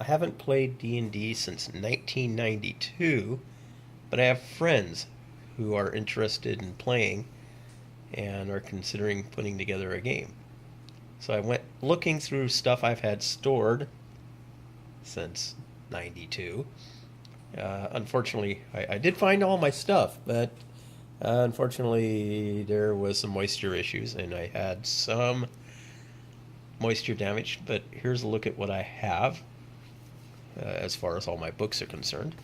I haven't played D&D since 1992, but I have friends who are interested in playing and are considering putting together a game. So I went looking through stuff I've had stored since 92. Unfortunately, I did find all my stuff, but unfortunately there was some moisture issues and I had some moisture damage. But here's a look at what I have as far as all my books are concerned.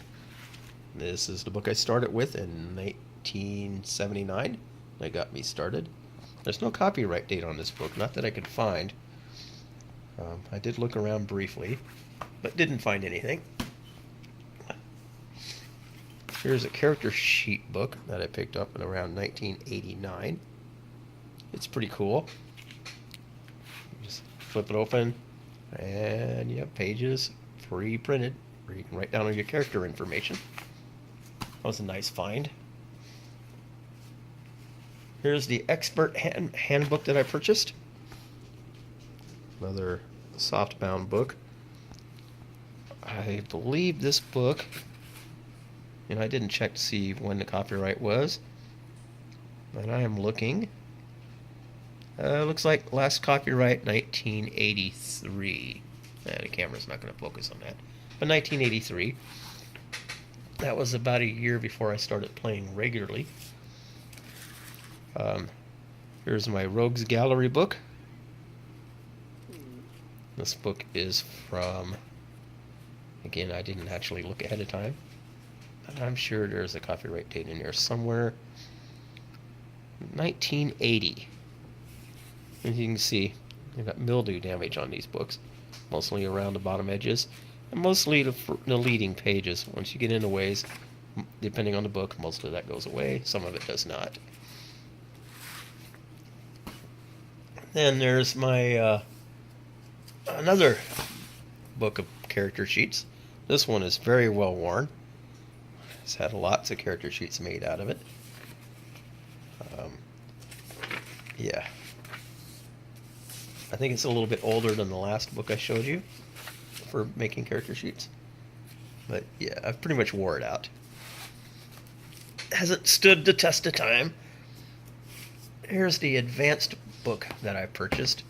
This is the book I started with in 1979. That got me started. There's no copyright date on this book, not that I could find. I did look around briefly, but didn't find anything. Here's a character sheet book that I picked up in around 1989. It's pretty cool. Just flip it open, and you have pages pre-printed where you can write down all your character information. That was a nice find. Here's the expert handbook that I purchased. Another softbound book. I believe this book, and I didn't check to see when the copyright was, but I am looking. Looks like last copyright 1983. The camera's not going to focus on that. But 1983. That was about a year before I started playing regularly. Here's my Rogues Gallery book. This book is from, again, I didn't actually look ahead of time, but I'm sure there's a copyright date in there somewhere. 1980. As you can see, you've got mildew damage on these books, mostly around the bottom edges, and mostly the leading pages. Once you get into ways, depending on the book, most of that goes away. Some of it does not. Then there's my another book of character sheets. This one is very well worn. It's had lots of character sheets made out of it. Yeah. I think it's a little bit older than the last book I showed you for making character sheets. But yeah, I've pretty much wore it out. Hasn't stood the test of time. Here's the advanced book that I purchased.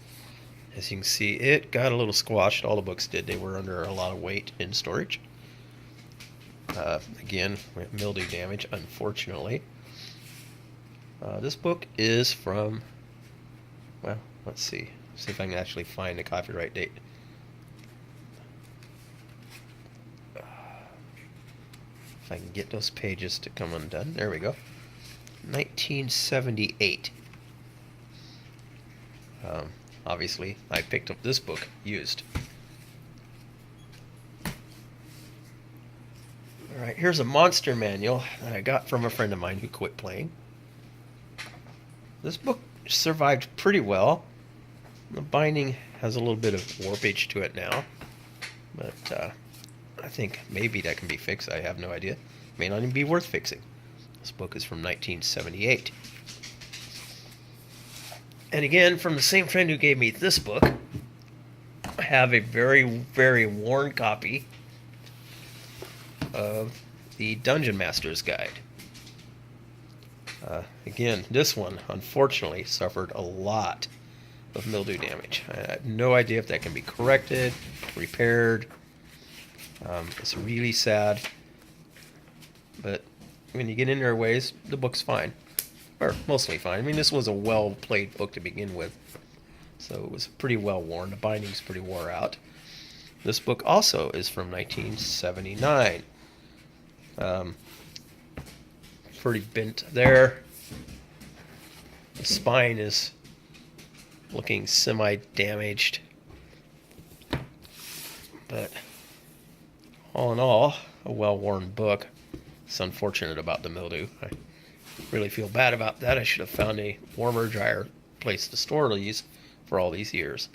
As you can see, it got a little squashed. All the books did. They were under a lot of weight in storage. Again, mildew damage, unfortunately. This book is from, well, let's see. See if I can actually find the copyright date. If I can get those pages to come undone. There we go. 1978. Obviously, I picked up this book used. Alright, here's a monster manual that I got from a friend of mine who quit playing. This book survived pretty well. The binding has a little bit of warpage to it now, but I think maybe that can be fixed. I have no idea. May not even be worth fixing. This book is from 1978. And again, from the same friend who gave me this book, I have a very, very worn copy of the Dungeon Master's Guide. Again, this one, unfortunately, suffered a lot of mildew damage. I have no idea if that can be corrected, repaired. It's really sad. But when you get in there ways, the book's fine. Or mostly fine. I mean, this was a well-played book to begin with. So it was pretty well worn. The binding's pretty wore out. This book also is from 1979. Pretty bent there. The spine is looking semi-damaged. But all in all, a well-worn book. It's unfortunate about the mildew. I really feel bad about that. I should have found a warmer, drier place to store these for all these years.